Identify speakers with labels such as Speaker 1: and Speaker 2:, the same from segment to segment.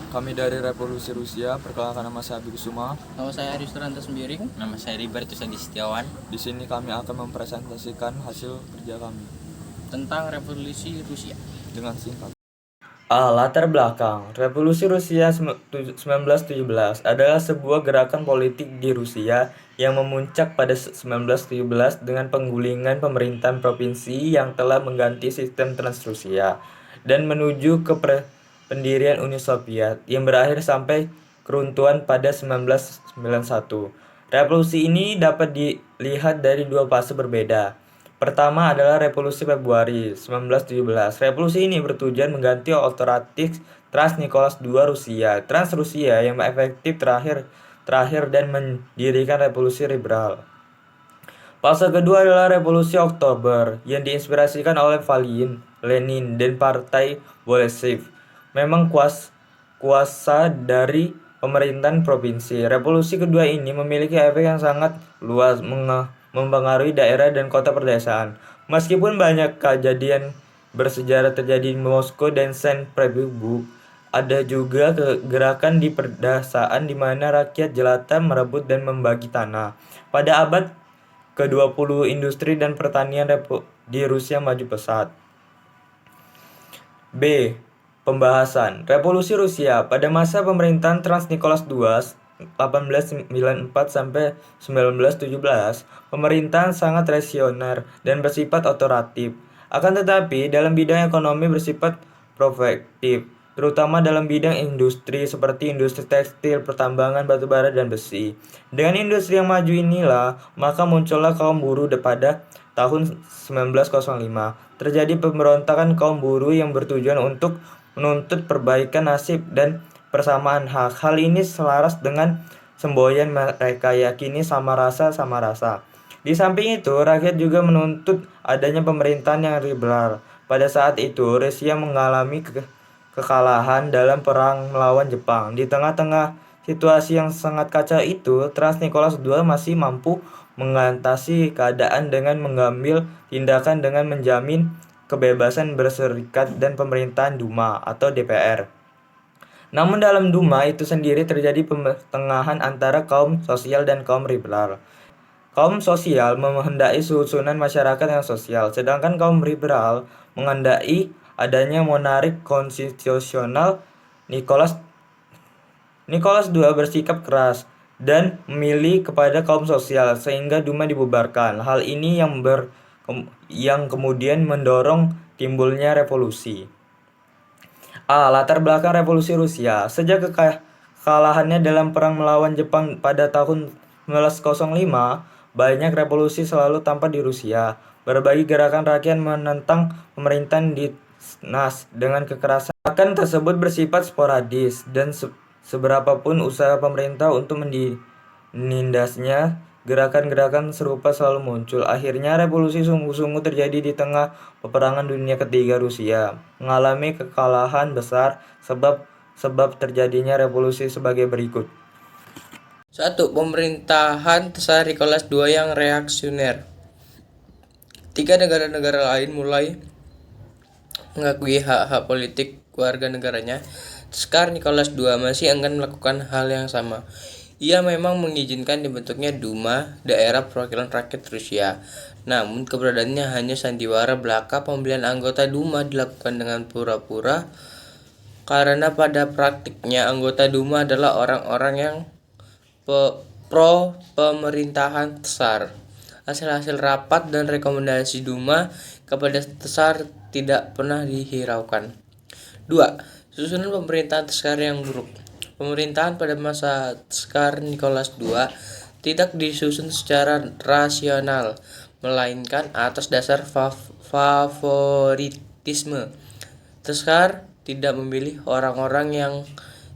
Speaker 1: Kami dari Revolusi Rusia, perkenalkan nama saya Abi Kusuma.
Speaker 2: Nama saya Aris Turanta Sembiring.
Speaker 3: Nama saya Ribertus Adi Setiawan.
Speaker 1: Di sini kami akan mempresentasikan hasil kerja kami
Speaker 2: Tentang Revolusi Rusia
Speaker 1: dengan singkat. Latar belakang Revolusi Rusia 1917 adalah sebuah gerakan politik di Rusia yang memuncak pada 1917 dengan penggulingan pemerintahan provinsi yang telah mengganti sistem Transrusia dan menuju ke pendirian Uni Soviet yang berakhir sampai keruntuhan pada 1991. Revolusi ini dapat dilihat dari dua fase berbeda. Pertama adalah Revolusi Februari 1917. Revolusi ini bertujuan mengganti otoritas Tsar Nicholas II Rusia, Transrusia yang efektif terakhir dan mendirikan revolusi liberal. Fase kedua adalah Revolusi Oktober yang diinspirasikan oleh Lenin dan Partai Bolshevik. Memang kuasa dari pemerintahan provinsi. Revolusi kedua ini memiliki efek yang sangat luas mempengaruhi daerah dan kota perdesaan. Meskipun banyak kejadian bersejarah terjadi di Moskow dan Saint Petersburg, ada juga gerakan di perdesaan di mana rakyat jelata merebut dan membagi tanah. Pada abad ke-20, industri dan pertanian di Rusia maju pesat. B. Pembahasan Revolusi Rusia pada masa pemerintahan Tsar Nicholas II 1894 sampai 1917, pemerintahan sangat reaksioner dan bersifat otoritatif. Akan tetapi, dalam bidang ekonomi bersifat proaktif, terutama dalam bidang industri seperti industri tekstil, pertambangan, batubara, dan besi. Dengan industri yang maju inilah, maka muncullah kaum buruh pada tahun 1905. Terjadi pemberontakan kaum buruh yang bertujuan untuk menuntut perbaikan nasib dan persamaan hak. Hal ini selaras dengan semboyan mereka, yakini sama rasa. Di samping itu, rakyat juga menuntut adanya pemerintahan yang liberal. Pada saat itu, Rusia mengalami kekalahan dalam perang melawan Jepang. Di tengah-tengah situasi yang sangat kacau itu, Tsar Nicholas II masih mampu mengatasi keadaan dengan mengambil tindakan dengan menjamin kebebasan berserikat dan pemerintahan Duma atau DPR. Namun dalam Duma itu sendiri terjadi pertengahan antara kaum sosial dan kaum liberal. Kaum sosial menghendaki susunan masyarakat yang sosial, sedangkan kaum liberal menghendaki adanya monarki konstitusional. Nicholas II bersikap keras dan memilih kepada kaum sosial sehingga Duma dibubarkan. Hal ini yang kemudian mendorong timbulnya revolusi. Latar belakang Revolusi Rusia. Sejak kekalahannya dalam perang melawan Jepang pada tahun 1905, banyak revolusi selalu tampak di Rusia. Berbagai gerakan rakyat menentang pemerintahan dinas dengan kekerasan. Akan tersebut bersifat sporadis dan seberapapun usaha pemerintah untuk menindasnya, gerakan-gerakan serupa selalu muncul. Akhirnya revolusi sungguh-sungguh terjadi di tengah peperangan dunia ketiga. Rusia mengalami kekalahan besar sebab terjadinya revolusi sebagai berikut.
Speaker 2: 1. Pemerintahan Tsar Nicholas II yang reaksioner. 3 negara-negara lain mulai mengakui hak-hak politik warga negaranya. Tsar Nicholas II masih enggan melakukan hal yang sama. Ia memang mengizinkan dibentuknya Duma, daerah perwakilan rakyat Rusia. Namun keberadaannya hanya sandiwara belaka. Pemilihan anggota Duma dilakukan dengan pura-pura, karena pada praktiknya anggota Duma adalah orang-orang yang pro pemerintahan Tsar. Hasil-hasil rapat dan rekomendasi Duma kepada Tsar tidak pernah dihiraukan. 2. Susunan pemerintahan Tsar yang buruk. Pemerintahan pada masa Tsar Nicholas II tidak disusun secara rasional, melainkan atas dasar favoritisme. Tsar tidak memilih orang-orang yang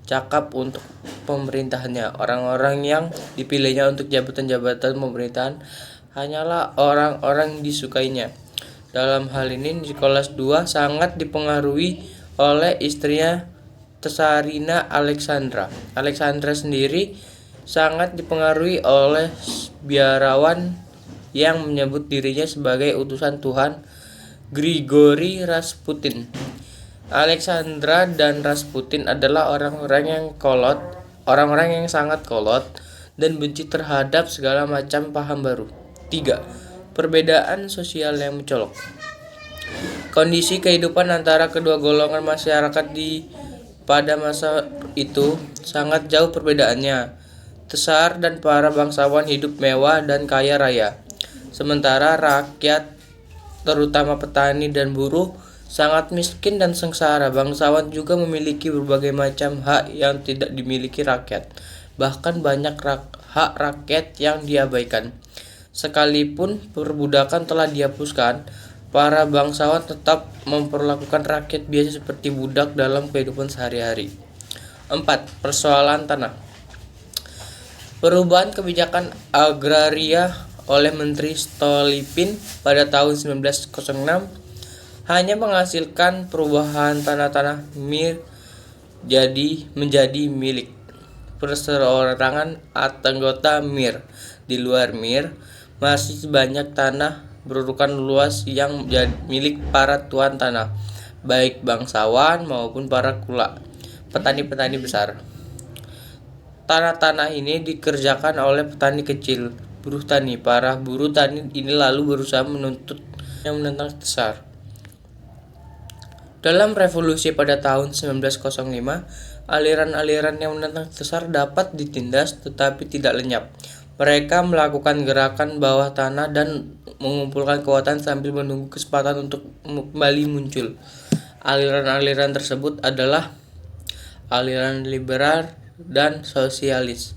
Speaker 2: cakap untuk pemerintahannya. Orang-orang yang dipilihnya untuk jabatan-jabatan pemerintahan hanyalah orang-orang yang disukainya. Dalam hal ini, Nicholas II sangat dipengaruhi oleh istrinya Tsarina Alexandra. Alexandra sendiri sangat dipengaruhi oleh biarawan yang menyebut dirinya sebagai utusan Tuhan, Grigori Rasputin. Alexandra dan Rasputin adalah orang-orang yang sangat kolot dan benci terhadap segala macam paham baru. 3. Perbedaan sosial yang mencolok. Kondisi kehidupan antara kedua golongan masyarakat pada masa itu sangat jauh perbedaannya. Tsar dan para bangsawan hidup mewah dan kaya raya, sementara rakyat, terutama petani dan buruh, sangat miskin dan sengsara. Bangsawan juga memiliki berbagai macam hak yang tidak dimiliki rakyat. Bahkan banyak hak rakyat yang diabaikan. Sekalipun perbudakan telah dihapuskan, para bangsawan tetap memperlakukan rakyat biasa seperti budak dalam kehidupan sehari-hari. 4. Persoalan tanah. Perubahan kebijakan agraria oleh Menteri Stolypin pada tahun 1906 hanya menghasilkan perubahan tanah-tanah Mir menjadi milik perseorangan anggota Mir. Di luar Mir, masih banyak tanah berurukan luas yang milik para tuan tanah, baik bangsawan maupun para kula, petani-petani besar. Tanah-tanah ini dikerjakan oleh petani kecil, buruh tani. Para buruh tani ini lalu berusaha menentang Tsar. Dalam revolusi pada tahun 1905, aliran-aliran yang menentang Tsar dapat ditindas tetapi tidak lenyap. Mereka melakukan gerakan bawah tanah dan mengumpulkan kekuatan sambil menunggu kesempatan untuk kembali muncul. Aliran-aliran tersebut adalah aliran liberal dan sosialis.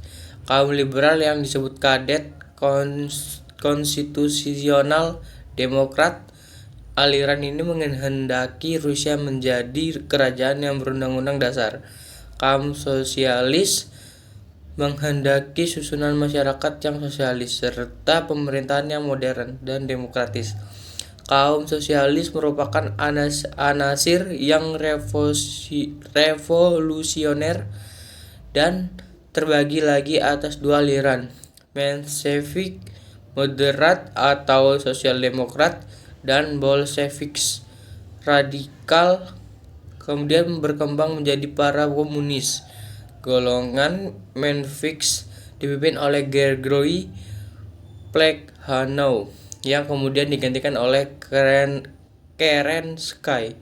Speaker 2: Kaum liberal yang disebut kadet konstitusional demokrat. Aliran ini menghendaki Rusia menjadi kerajaan yang berundang-undang dasar. Kaum sosialis menghendaki susunan masyarakat yang sosialis serta pemerintahan yang modern dan demokratis. Kaum sosialis merupakan anasir yang revolusioner dan terbagi lagi atas dua aliran, Menshevik moderat atau sosial demokrat dan Bolsheviks radikal, kemudian berkembang menjadi para komunis. Golongan Menshevik dipimpin oleh Georgy Plekhanov yang kemudian digantikan oleh Kerensky.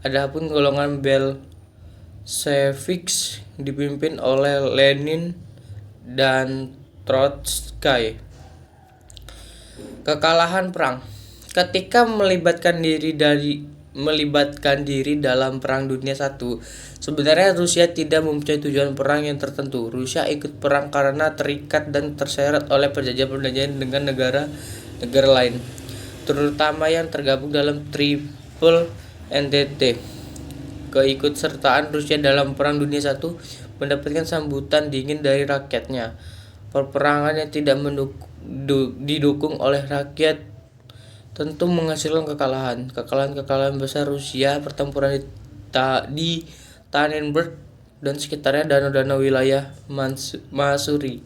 Speaker 2: Adapun golongan Bolshevik dipimpin oleh Lenin dan Trotsky. Kekalahan perang. Ketika melibatkan diri dalam Perang Dunia I, sebenarnya Rusia tidak mempunyai tujuan perang yang tertentu. Rusia ikut perang karena terikat dan terseret oleh perjanjian-perjanjian dengan negara lain, terutama yang tergabung dalam Triple Entente. Keikutsertaan Rusia dalam Perang Dunia I mendapatkan sambutan dingin dari rakyatnya. Peperangan yang tidak didukung oleh rakyat tentu menghasilkan kekalahan. Kekalahan besar Rusia, pertempuran di Tannenberg dan sekitarnya, danau-danau wilayah Masuri,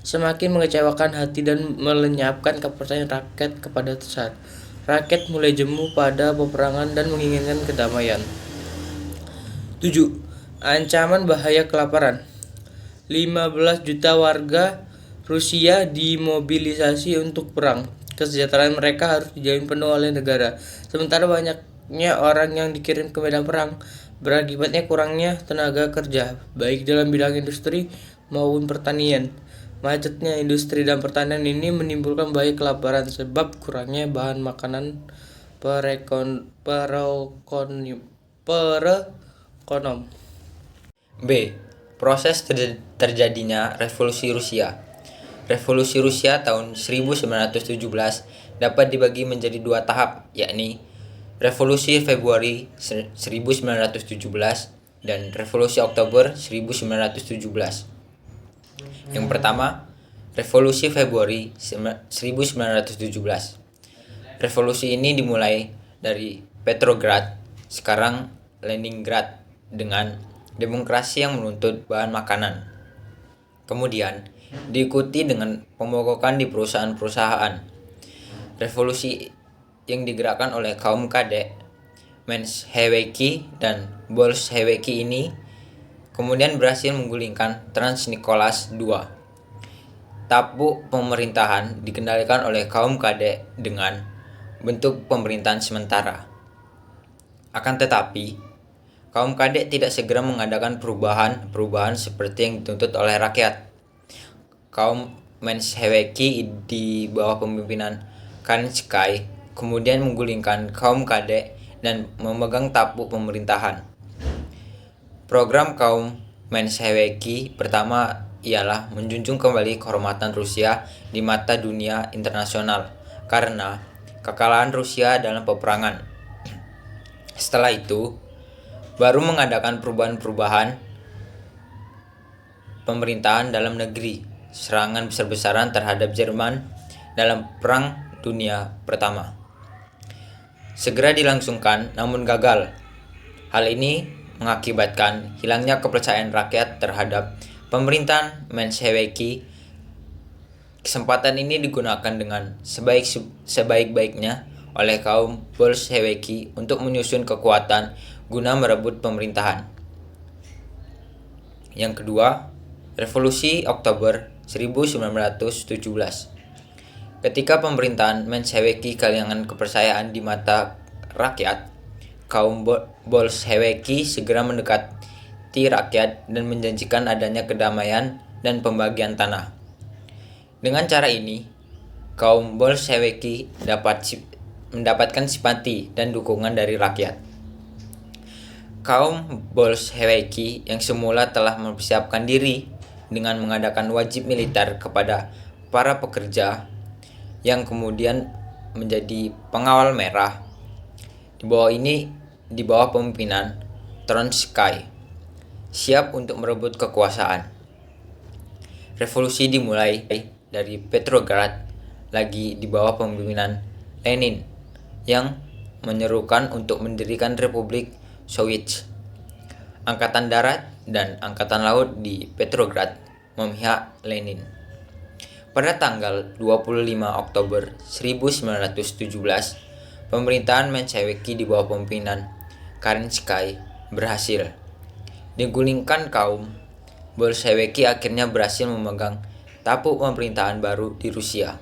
Speaker 2: semakin mengecewakan hati dan melenyapkan kepercayaan rakyat kepada Tsar. Rakyat mulai jemu pada peperangan dan menginginkan kedamaian. 7. Ancaman bahaya kelaparan. 15 juta warga Rusia dimobilisasi untuk perang. Kesejahteraan mereka harus dijamin penuh oleh negara, sementara banyaknya orang yang dikirim ke medan perang. Berakibatnya kurangnya tenaga kerja, baik dalam bidang industri maupun pertanian. Macetnya industri dan pertanian ini menimbulkan bahaya kelaparan sebab kurangnya bahan makanan perekonom.
Speaker 3: B. Proses terjadinya Revolusi Rusia. Revolusi Rusia tahun 1917 dapat dibagi menjadi dua tahap, yakni Revolusi Februari 1917 dan Revolusi Oktober 1917. Yang pertama, Revolusi Februari 1917. Revolusi ini dimulai dari Petrograd, sekarang Leningrad, dengan demonstrasi yang menuntut bahan makanan. Kemudian diikuti dengan pemogokan di perusahaan-perusahaan. Revolusi yang digerakkan oleh kaum kadek Mensheviki dan Bolsheviki ini kemudian berhasil menggulingkan Transnikolas II. Tabu pemerintahan dikendalikan oleh kaum kadek dengan bentuk pemerintahan sementara. Akan tetapi, kaum kadek tidak segera mengadakan perubahan seperti yang dituntut oleh rakyat. Kaum Mensheviki di bawah pemimpinan Kerensky kemudian menggulingkan kaum kadek dan memegang tabu pemerintahan. Program kaum Mensheviki pertama ialah menjunjung kembali kehormatan Rusia di mata dunia internasional karena kekalahan Rusia dalam peperangan. Setelah itu, baru mengadakan perubahan-perubahan pemerintahan dalam negeri, serangan besar-besaran terhadap Jerman dalam Perang Dunia Pertama. Segera dilangsungkan namun gagal. Hal ini mengakibatkan hilangnya kepercayaan rakyat terhadap pemerintahan Mensheviki. Kesempatan ini digunakan dengan sebaik-baiknya oleh kaum Bolsheviki untuk menyusun kekuatan guna merebut pemerintahan. Yang kedua, Revolusi Oktober 1917. Ketika pemerintahan Mensheviki kehilangan kepercayaan di mata rakyat, kaum Bolsheviki segera mendekati rakyat dan menjanjikan adanya kedamaian dan pembagian tanah. Dengan cara ini, kaum Bolsheviki mendapatkan simpati dan dukungan dari rakyat. Kaum Bolsheviki yang semula telah mempersiapkan diri dengan mengadakan wajib militer kepada para pekerja yang kemudian menjadi pengawal merah di bawah pemimpinan Trotsky, siap untuk merebut kekuasaan. Revolusi dimulai dari Petrograd lagi di bawah pemimpinan Lenin yang menyerukan untuk mendirikan Republik Soviet. Angkatan darat dan angkatan laut di Petrograd memihak Lenin. Pada tanggal 25 Oktober 1917, pemerintahan Mensheviki di bawah pemimpinan Kerensky berhasil. Digulingkan kaum Bolsheviki akhirnya berhasil memegang tabu pemerintahan baru di Rusia.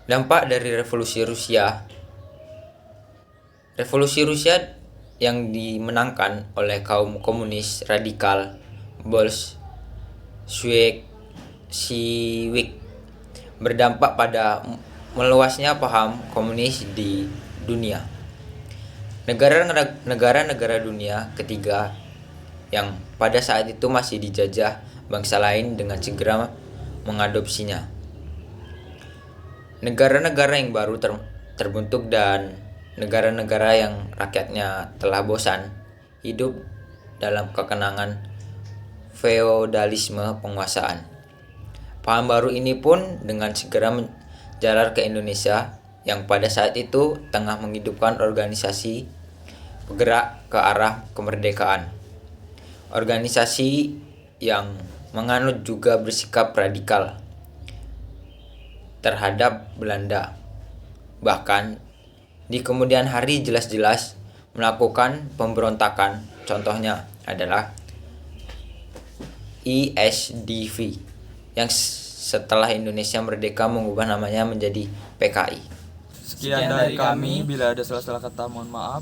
Speaker 3: Dampak dari Revolusi Rusia yang dimenangkan oleh kaum komunis radikal Bolshevik berdampak pada meluasnya paham komunis di dunia. Negara-negara dunia ketiga yang pada saat itu masih dijajah bangsa lain dengan segera mengadopsinya. Negara-negara yang baru terbentuk dan negara-negara yang rakyatnya telah bosan hidup dalam kekenangan feodalisme penguasaan. Paham baru ini pun dengan segera menjalar ke Indonesia yang pada saat itu tengah menghidupkan organisasi bergerak ke arah kemerdekaan. Organisasi yang menganut juga bersikap radikal terhadap Belanda. Bahkan di kemudian hari jelas-jelas melakukan pemberontakan. Contohnya adalah ISDV yang setelah Indonesia merdeka mengubah namanya menjadi PKI.
Speaker 1: Sekian dari kami, bila ada salah-salah kata mohon maaf.